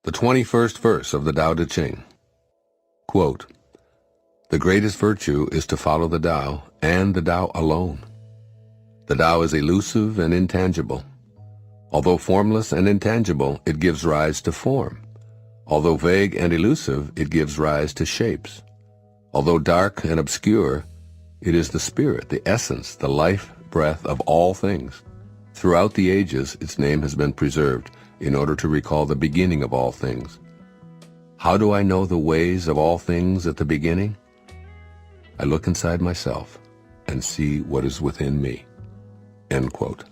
The 21st verse of the Tao Te Ching. Quote, "The greatest virtue is to follow the Tao, and the Tao alone. The Tao is elusive and intangible. Although formless and intangible, it gives rise to form. Although vague and elusive, it gives rise to shapes. Although dark and obscure, it is the spirit, the essence, the life breath of all things. Throughout the ages, its name has been preserved in order to recall the beginning of all things. How do I know the ways of all things at the beginning? I look inside myself and see what is within me." End quote.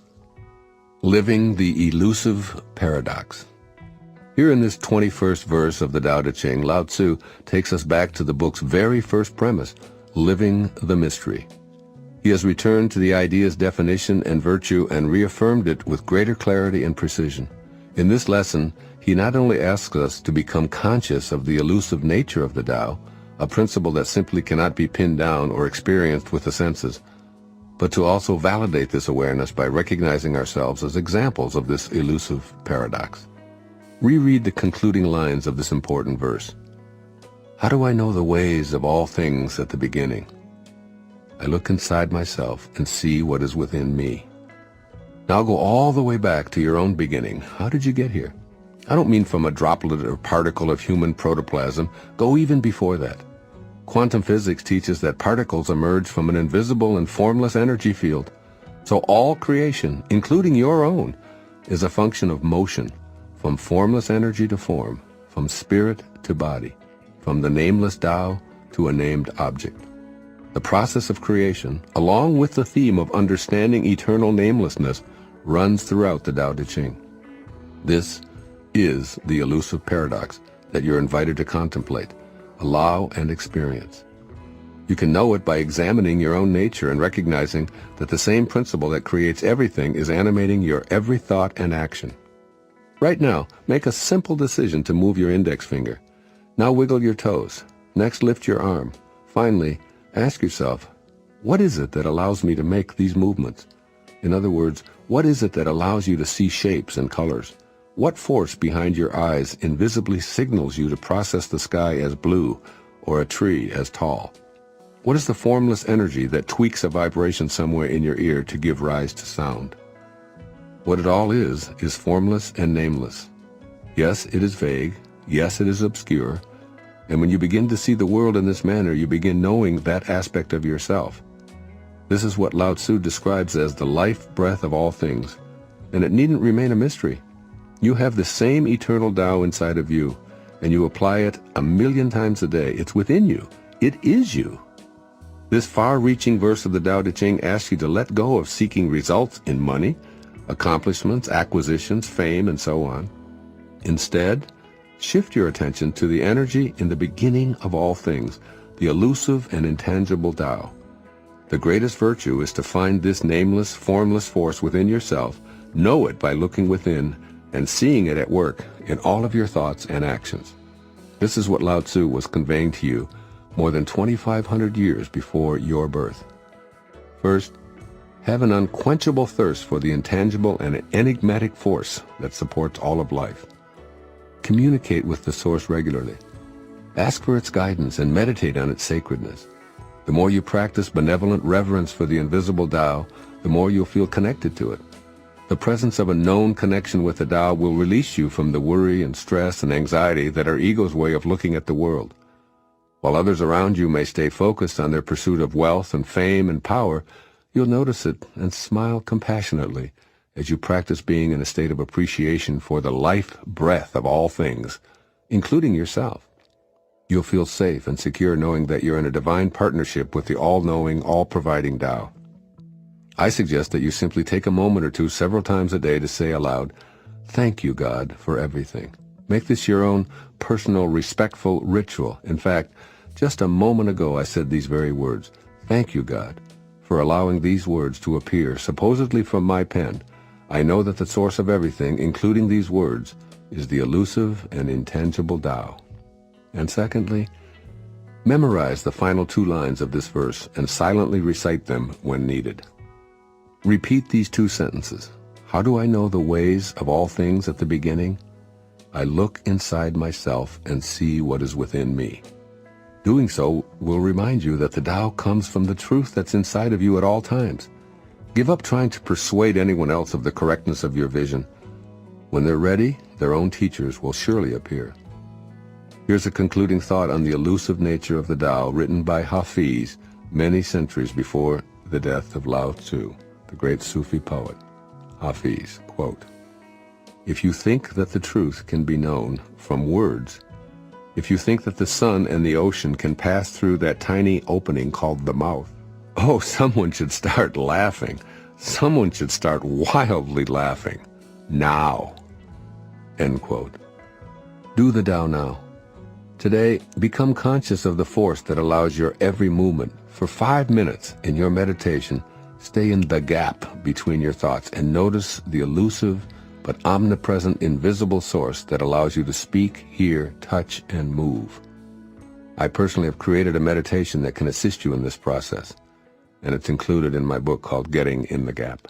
Living the elusive paradox. Here in this 21st verse of the Tao Te Ching, Lao Tzu takes us back to the book's very first premise, living the mystery. He has returned to the idea's definition and virtue and reaffirmed it with greater clarity and precision. In this lesson, he not only asks us to become conscious of the elusive nature of the Tao, a principle that simply cannot be pinned down or experienced with the senses, but to also validate this awareness by recognizing ourselves as examples of this elusive paradox. Reread the concluding lines of this important verse. How do I know the ways of all things at the beginning? I look inside myself and see what is within me. Now go all the way back to your own beginning. How did you get here? I don't mean from a droplet or particle of human protoplasm. Go even before that. Quantum physics teaches that particles emerge from an invisible and formless energy field. So all creation, including your own, is a function of motion, from formless energy to form, from spirit to body, from the nameless Tao to a named object. The process of creation, along with the theme of understanding eternal namelessness, runs throughout the Tao Te Ching. This is the elusive paradox that you're invited to contemplate, allow, and experience. You can know it by examining your own nature and recognizing that the same principle that creates everything is animating your every thought and action. Right now, make a simple decision to move your index finger. Now wiggle your toes. Next, lift your arm. Finally, ask yourself, what is it that allows me to make these movements? In other words, what is it that allows you to see shapes and colors? What force behind your eyes invisibly signals you to process the sky as blue or a tree as tall? What is the formless energy that tweaks a vibration somewhere in your ear to give rise to sound? What it all is formless and nameless. Yes, it is vague. Yes, it is obscure. And when you begin to see the world in this manner, you begin knowing that aspect of yourself. This is what Lao Tzu describes as the life breath of all things, and it needn't remain a mystery. You have the same eternal Tao inside of you, and you apply it 1,000,000 times a day. It's within you. It is you. This far-reaching verse of the Tao Te Ching asks you to let go of seeking results in money, accomplishments, acquisitions, fame, and so on. Instead, shift your attention to the energy in the beginning of all things, the elusive and intangible Tao. The greatest virtue is to find this nameless, formless force within yourself, know it by looking within, and seeing it at work in all of your thoughts and actions. This is what Lao Tzu was conveying to you more than 2,500 years before your birth. First, have an unquenchable thirst for the intangible and enigmatic force that supports all of life. Communicate with the source regularly. Ask for its guidance and meditate on its sacredness. The more you practice benevolent reverence for the invisible Tao, the more you'll feel connected to it. The presence of a known connection with the Tao will release you from the worry and stress and anxiety that are ego's way of looking at the world. While others around you may stay focused on their pursuit of wealth and fame and power, you'll notice it and smile compassionately as you practice being in a state of appreciation for the life breath of all things, including yourself. You'll feel safe and secure knowing that you're in a divine partnership with the all-knowing, all-providing Tao. I suggest that you simply take a moment or two several times a day to say aloud, "Thank you, God, for everything." Make this your own personal, respectful ritual. In fact, just a moment ago I said these very words, "Thank you, God, for allowing these words to appear supposedly from my pen. I know that the source of everything, including these words, is the elusive and intangible Tao." And secondly, memorize the final 2 lines of this verse and silently recite them when needed. Repeat these 2 sentences. How do I know the ways of all things at the beginning? I look inside myself and see what is within me. Doing so will remind you that the Tao comes from the truth that's inside of you at all times. Give up trying to persuade anyone else of the correctness of your vision. When they're ready, their own teachers will surely appear. Here's a concluding thought on the elusive nature of the Tao, written by Hafiz many centuries before the death of Lao Tzu, the great Sufi poet. Hafiz, quote, "If you think that the truth can be known from words, if you think that the sun and the ocean can pass through that tiny opening called the mouth, oh, someone should start laughing. Someone should start wildly laughing. Now." End quote. Do the Tao now. Today, become conscious of the force that allows your every movement. For 5 minutes in your meditation, stay in the gap between your thoughts and notice the elusive but omnipresent invisible source that allows you to speak, hear, touch, and move. I personally have created a meditation that can assist you in this process, and it's included in my book called Getting in the Gap.